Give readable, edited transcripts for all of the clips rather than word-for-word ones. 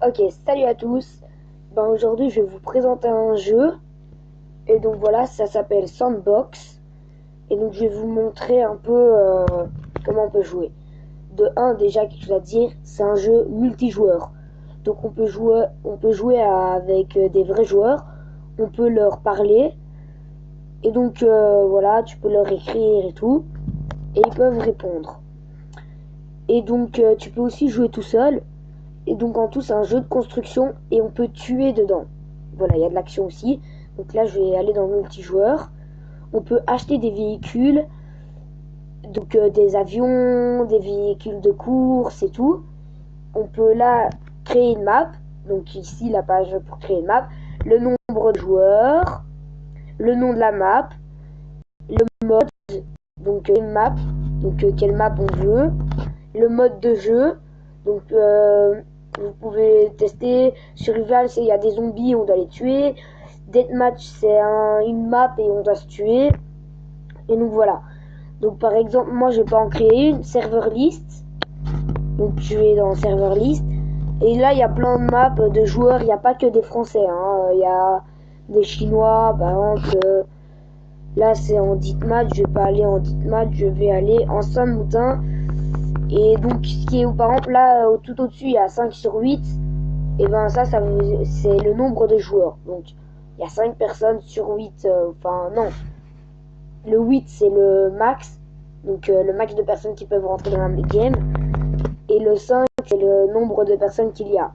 Ok, salut à tous. Aujourd'hui, je vais vous présenter un jeu. Et donc voilà, ça s'appelle Sandbox. Et donc, je vais vous montrer un peu comment on peut jouer. De un, déjà, quelque chose à dire, c'est un jeu multijoueur. Donc, on peut jouer avec des vrais joueurs. On peut leur parler. Et donc, voilà, tu peux leur écrire et tout. Et ils peuvent répondre. Et donc, tu peux aussi jouer tout seul. Et donc en tout, c'est un jeu de construction et on peut tuer dedans. Voilà, il y a de l'action aussi. Donc là, je vais aller dans le multijoueur. On peut acheter des véhicules, donc des avions, des véhicules de course et tout. On peut là créer une map. Donc ici, la page pour créer une map. Le nombre de joueurs, le nom de la map, le mode, donc une map, donc quelle map on veut, le mode de jeu, donc vous pouvez tester. Survival, c'est il y a des zombies, on doit les tuer. Deathmatch, c'est une map et on doit se tuer. Et donc voilà. Donc par exemple, moi je vais pas en créer une. Server list. Donc je vais dans server list. Et là, il y a plein de maps de joueurs. Il n'y a pas que des Français. Il y a des Chinois, par exemple. Là, c'est en Deathmatch. Je vais pas aller en Deathmatch. Je vais aller en Saint-Moutin. Et donc, ce qui est, par exemple, là, tout au-dessus, il y a 5 sur 8. Et ben ça c'est le nombre de joueurs. Donc, il y a 5 personnes sur 8. Enfin, non. Le 8, c'est le max. Donc, le max de personnes qui peuvent rentrer dans la game. Et le 5, c'est le nombre de personnes qu'il y a.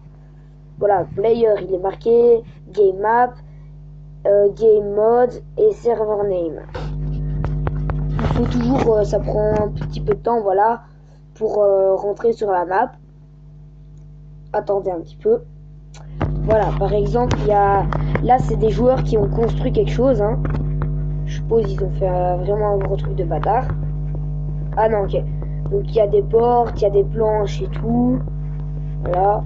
Voilà, player, il est marqué. Game map, game mode et server name. Il faut toujours, ça prend un petit peu de temps, voilà, pour rentrer sur la map. Attendez un petit peu. Voilà, par exemple, il y a là, c'est des joueurs qui ont construit quelque chose. Je suppose qu'ils ont fait vraiment un gros truc de bâtard. Ah non, ok. Donc il y a des portes, il y a des planches et tout. Voilà.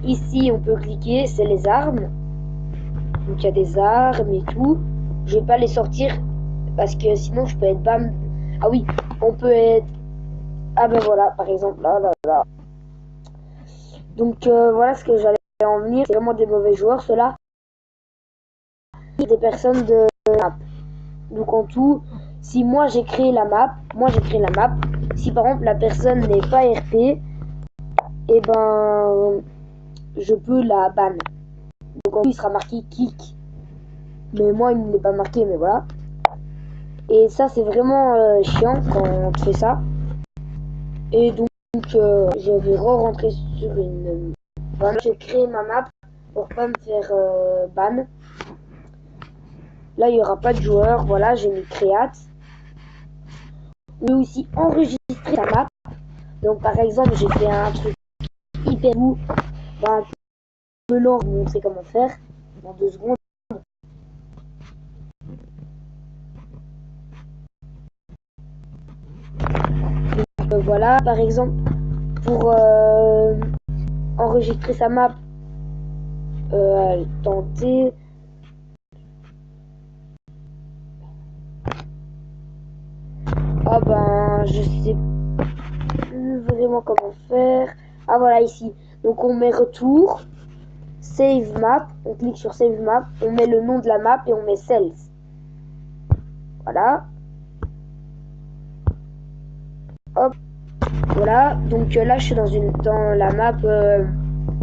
Ici, on peut cliquer, c'est les armes. Donc il y a des armes et tout. Je vais pas les sortir parce que sinon je peux être bam. Ah oui, on peut être. Ah ben voilà, par exemple, là. Donc voilà ce que j'allais en venir. C'est vraiment des mauvais joueurs, ceux-là. Des personnes de map. Donc en tout, si moi j'ai créé la map, si par exemple la personne n'est pas RP, et ben je peux la ban. Donc en tout, il sera marqué kick. Mais moi il ne l'est pas marqué, mais voilà. Et ça c'est vraiment chiant quand on fait ça. Et donc je vais re-rentrer sur une ban. J'ai créé ma map pour pas me faire ban. Là il n'y aura pas de joueurs, voilà, j'ai mis create. On peut aussi enregistrer la map. Donc par exemple j'ai fait un truc hyper beau, un peu lent, je vais vous montrer comment faire dans 2 secondes. Donc, voilà, par exemple pour enregistrer sa map, tenter. Ah ben je sais plus vraiment comment faire. Ah voilà, ici. Donc on met retour, save map, on clique sur save map, on met le nom de la map et on met cells. Voilà. Hop. Voilà. Donc là je suis dans la map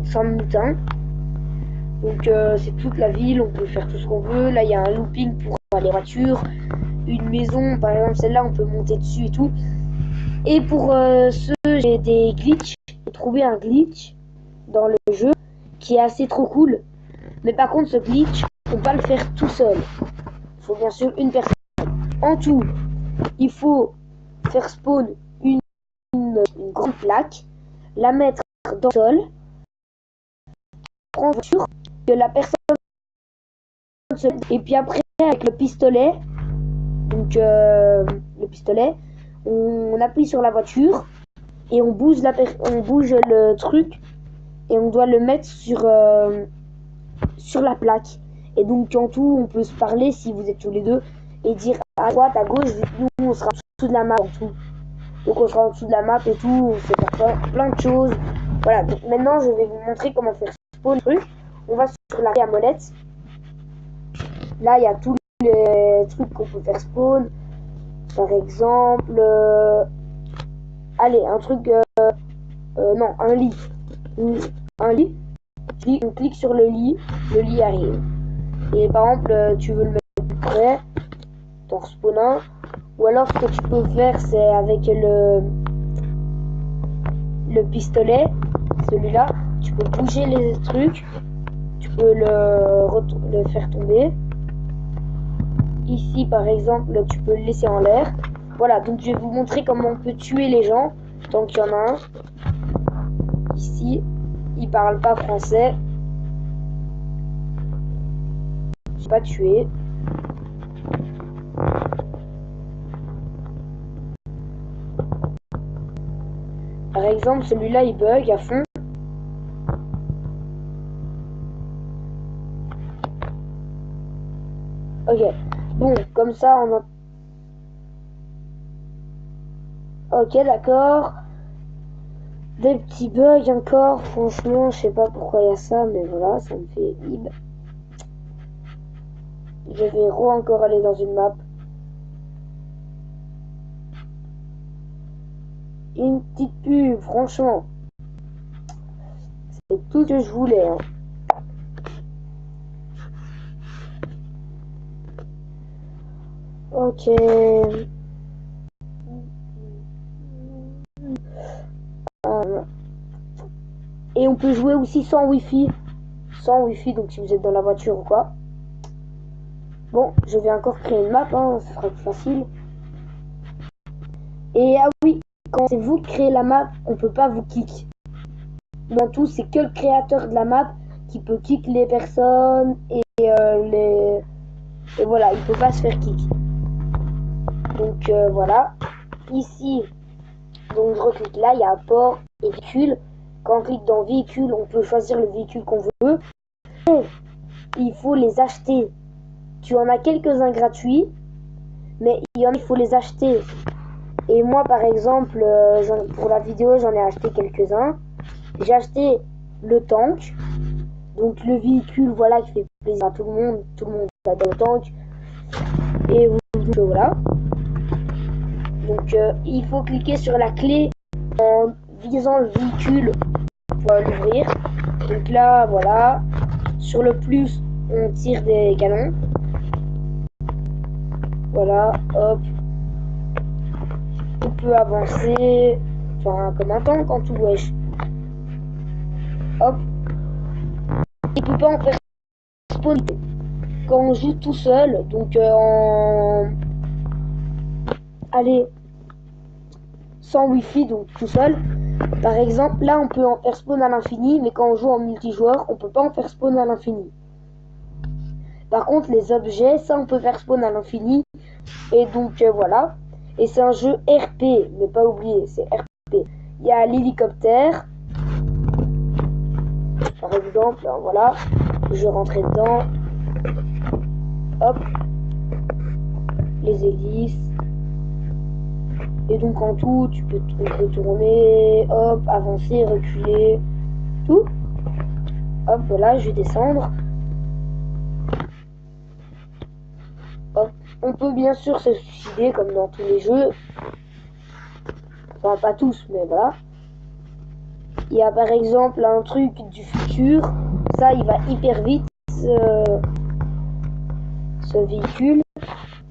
sans moutin. Donc c'est toute la ville, on peut faire tout ce qu'on veut. Là il y a un looping pour les voitures, une maison, par exemple celle-là on peut monter dessus et tout. Et pour ceux, j'ai des glitches. J'ai trouvé un glitch dans le jeu qui est assez trop cool. Mais par contre, ce glitch, on peut pas le faire tout seul. Il faut bien sûr une personne. En tout, il faut faire spawn une grande plaque, la mettre dans le sol, prendre sur que la personne se... Et puis après, avec le pistolet, donc le pistolet, on appuie sur la voiture et on bouge le truc et on doit le mettre sur la plaque. Et donc en tout, on peut se parler si vous êtes tous les deux et dire à droite, à gauche, nous on sera en dessous de la map en tout. Donc on sera en dessous de la map et tout, on sait faire plein de choses. Voilà, donc maintenant je vais vous montrer comment faire spawn le truc. On va sur la clé à molette. Là, il y a tous les trucs qu'on peut faire spawn. Par exemple, allez, un truc, non, un lit. Un lit, on clique sur le lit arrive. Et par exemple, tu veux le mettre plus près, t'en respawn un. Ou alors, ce que tu peux faire, c'est avec le pistolet, celui-là, tu peux bouger les trucs, tu peux le faire tomber. Ici, par exemple, tu peux le laisser en l'air. Voilà, donc je vais vous montrer comment on peut tuer les gens, tant qu'il y en a un. Ici, il parle pas français. Je vais pas tuer. Par exemple, celui-là, il bug à fond. Ok, bon, comme ça, on a... Ok, d'accord. Des petits bugs encore, franchement, je sais pas pourquoi il y a ça, mais voilà, ça me fait ib. Je vais encore aller dans une map. Une petite pub, franchement. C'est tout ce que je voulais. Hein. Ok. Et on peut jouer aussi sans wifi. Sans wifi, donc si vous êtes dans la voiture ou quoi. Bon, je vais encore créer une map, hein, ça sera plus facile. Et ah oui, quand c'est vous qui créez la map, on peut pas vous kick. Dans tout, c'est que le créateur de la map qui peut kick les personnes et voilà, il peut pas se faire kick. Donc voilà. Ici, donc je reclique là, il y a port et véhicule. Quand on clique dans véhicule, on peut choisir le véhicule qu'on veut. Et il faut les acheter. Tu en as quelques-uns gratuits, mais il faut les acheter. Et moi, par exemple, pour la vidéo, j'en ai acheté quelques-uns. J'ai acheté le tank, donc le véhicule, voilà, qui fait plaisir à tout le monde. Tout le monde adore le tank. Et voilà. Donc, il faut cliquer sur la clé en visant le véhicule pour l'ouvrir. Donc là, voilà. Sur le plus, on tire des canons. Voilà, hop. On peut avancer, enfin comme un tank en tout, wesh. Hop. Il peut pas en faire spawn quand on joue tout seul, donc allez, sans wifi, donc tout seul. Par exemple, là on peut en faire spawn à l'infini, mais quand on joue en multijoueur, on peut pas en faire spawn à l'infini. Par contre, les objets, ça on peut faire spawn à l'infini. Et donc voilà. Et c'est un jeu RP, ne pas oublier, c'est RP. Il y a l'hélicoptère. Par exemple, voilà. Je vais rentrer dedans. Hop. Les hélices. Et donc en tout, on peut tourner, hop, avancer, reculer, tout. Hop, voilà, je vais descendre. Hop. On peut bien sûr se suicider comme dans tous les jeux. Enfin, pas tous, mais voilà. Il y a par exemple un truc du futur. Ça, il va hyper vite, ce véhicule.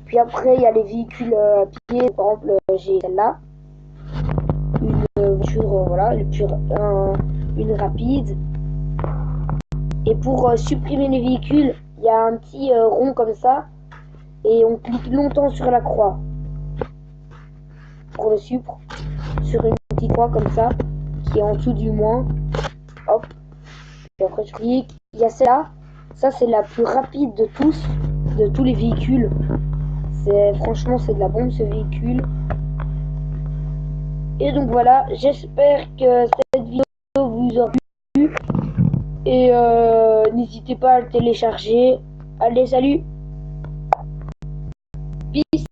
Puis après, il y a les véhicules à pied. Par exemple, j'ai celle-là. Une voiture, voilà, une rapide. Et pour supprimer les véhicules, il y a un petit rond comme ça. Et on clique longtemps sur la croix. Pour le supre. Sur une petite croix comme ça. Qui est en dessous du moins. Hop. Et après, je clique. Il y a celle-là. Ça, c'est la plus rapide de tous les véhicules. Franchement, c'est de la bombe ce véhicule. Et donc voilà, j'espère que cette vidéo vous aura plu. Et n'hésitez pas à le télécharger. Allez, salut!